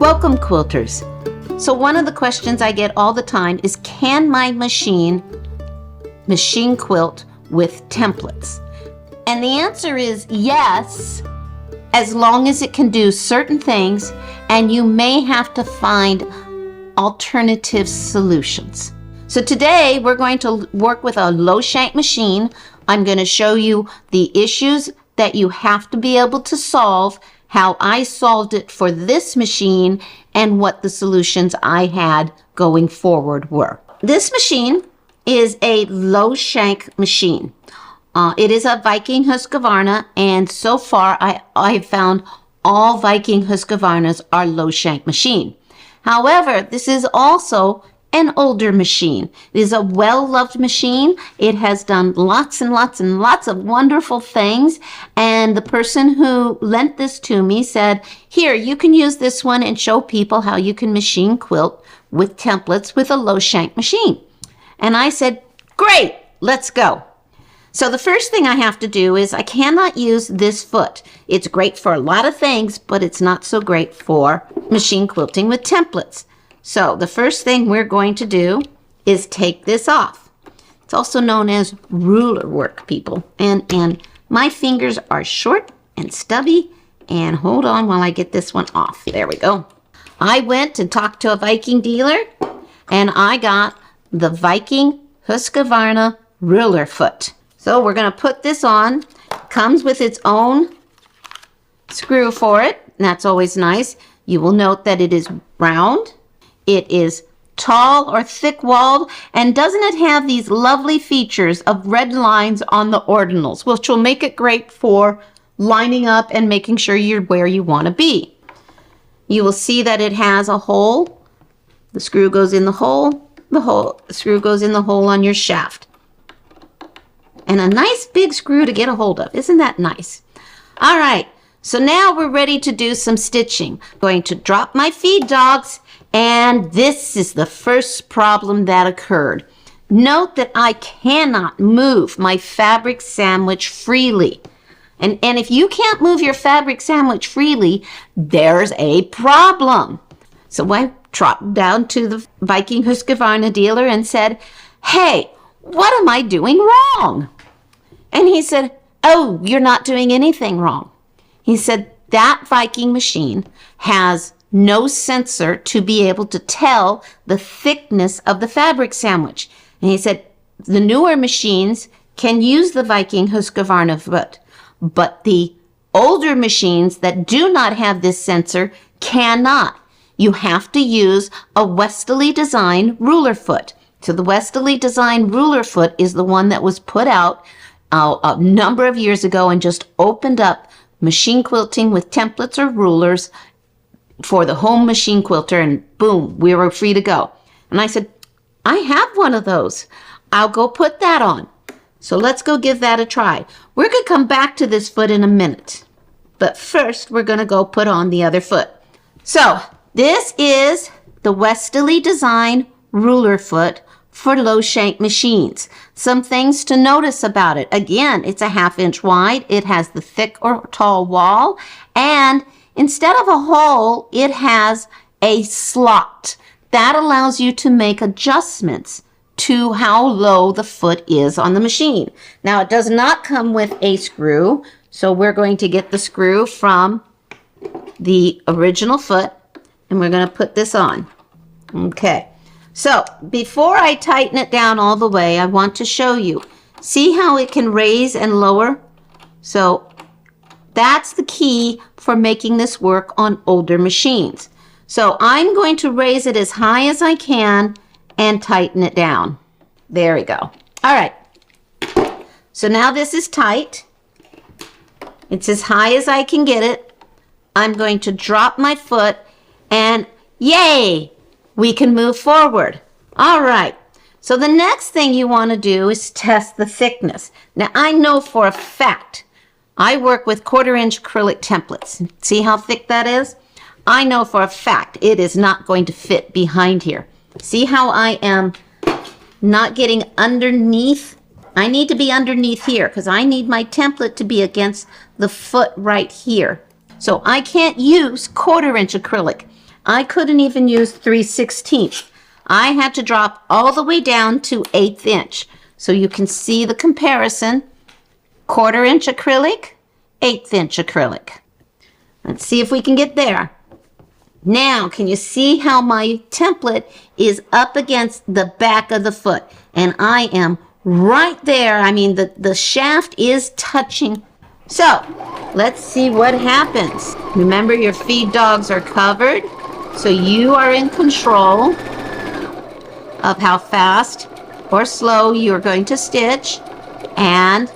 Welcome, quilters. So one of the questions I get all the time is, can my machine quilt with templates? And the answer is yes, as long as it can do certain things, and you may have to find alternative solutions. So today we're going to work with a low shank machine. I'm going to show you the issues that you have to be able to solve, how I solved it for this machine, and what the solutions I had going forward were. This machine is a low shank machine. It is a Viking Husqvarna, and so far I have found all Viking Husqvarnas are low shank machine. However, this is also an older machine. It is a well-loved machine. It has done lots and lots and lots of wonderful things. And the person who lent this to me said, here, you can use this one and show people how you can machine quilt with templates with a low shank machine. And I said, great, let's go. So the first thing I have to do is I cannot use this foot. It's great for a lot of things, but it's not so great for machine quilting with templates. So the first thing we're going to do is take this off. It's also known as ruler work, people. And my fingers are short and stubby. And hold on while I get this one off. There we go. I went and talked to a Viking dealer, and I got the Viking Husqvarna ruler foot. So we're going to put this on. Comes with its own screw for it. And that's always nice. You will note that it is round. It is tall or thick-walled, and doesn't it have these lovely features of red lines on the ordinals, which will make it great for lining up and making sure you're where you want to be. You will see that it has a hole. The screw goes in the hole. The screw goes in the hole on your shaft. And a nice big screw to get a hold of. Isn't that nice? All right, so now we're ready to do some stitching. I'm going to drop my feed dogs. And this is the first problem that occurred. Note that I cannot move my fabric sandwich freely. And if you can't move your fabric sandwich freely, there's a problem. So I trotted down to the Viking Husqvarna dealer and said, hey, what am I doing wrong? And he said, oh, you're not doing anything wrong. He said, that Viking machine has no sensor to be able to tell the thickness of the fabric sandwich. And he said, the newer machines can use the Viking Husqvarna foot, but the older machines that do not have this sensor cannot. You have to use a Westerly design ruler foot. So the Westerly design ruler foot is the one that was put out a number of years ago and just opened up machine quilting with templates or rulers for the home machine quilter, and boom, we were free to go. And I said, I have one of those. I'll go put that on. So let's go give that a try. We're going to come back to this foot in a minute. But first, we're going to go put on the other foot. So this is the Westerly design ruler foot for low shank machines. Some things to notice about it. Again, it's a 1/2 inch wide. It has the thick or tall wall, and instead of a hole, it has a slot. That allows you to make adjustments to how low the foot is on the machine. Now, it does not come with a screw, so we're going to get the screw from the original foot, and we're going to put this on. Okay, so before I tighten it down all the way, I want to show you. See how it can raise and lower? So that's the key for making this work on older machines. So I'm going to raise it as high as I can and tighten it down. There we go. All right. So now this is tight. It's as high as I can get it. I'm going to drop my foot and yay, we can move forward. All right. So the next thing you want to do is test the thickness. Now I know for a fact I work with 1/4 inch acrylic templates. See how thick that is? I know for a fact it is not going to fit behind here. See how I am not getting underneath? I need to be underneath here because I need my template to be against the foot right here. So I can't use 1/4 inch acrylic. I couldn't even use 3/16. I had to drop all the way down to 1/8 inch. So you can see the comparison. 1/4 inch acrylic, 1/8 inch acrylic. Let's see if we can get there. Now, can you see how my template is up against the back of the foot? And I am right there. I mean, the shaft is touching. So, let's see what happens. Remember, your feed dogs are covered, so you are in control of how fast or slow you're going to stitch and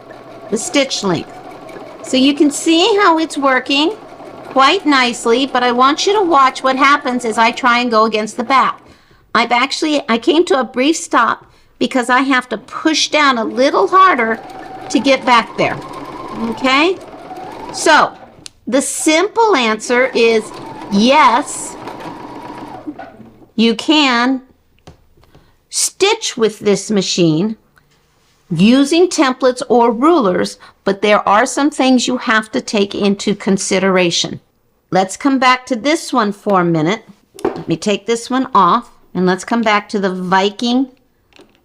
the stitch length. So you can see how it's working quite nicely, but I want you to watch what happens as I try and go against the back. I came to a brief stop because I have to push down a little harder to get back there. Okay? So, the simple answer is yes, you can stitch with this machine using templates or rulers, but there are some things you have to take into consideration. Let's come back to this one for a minute. Let me take this one off, and let's come back to the Viking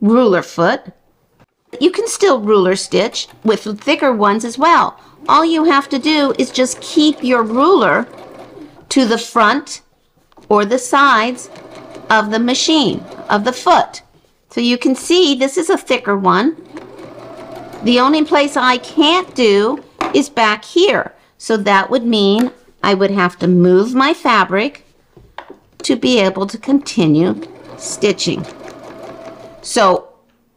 ruler foot. You can still ruler stitch with thicker ones as well. All you have to do is just keep your ruler to the front or the sides of the machine, of the foot. So you can see this is a thicker one. The only place I can't do is back here. So that would mean I would have to move my fabric to be able to continue stitching. So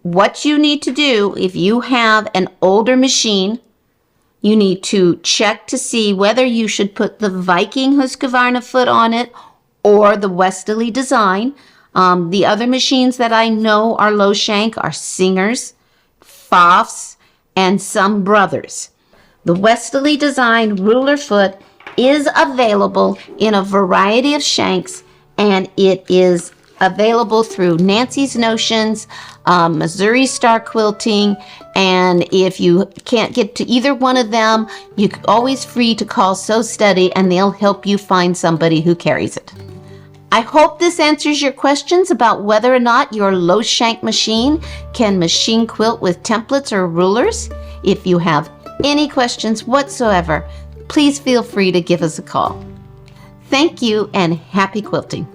what you need to do, if you have an older machine, you need to check to see whether you should put the Viking Husqvarna foot on it or the Westerly design. The other machines that I know are low shank are Singers, Pfaffs, and some Brothers. The Westerly design ruler foot is available in a variety of shanks, and it is available through Nancy's Notions, Missouri Star Quilting, and if you can't get to either one of them, you're always free to call Sew Study and they'll help you find somebody who carries it. I hope this answers your questions about whether or not your low shank machine can machine quilt with templates or rulers. If you have any questions whatsoever, please feel free to give us a call. Thank you and happy quilting.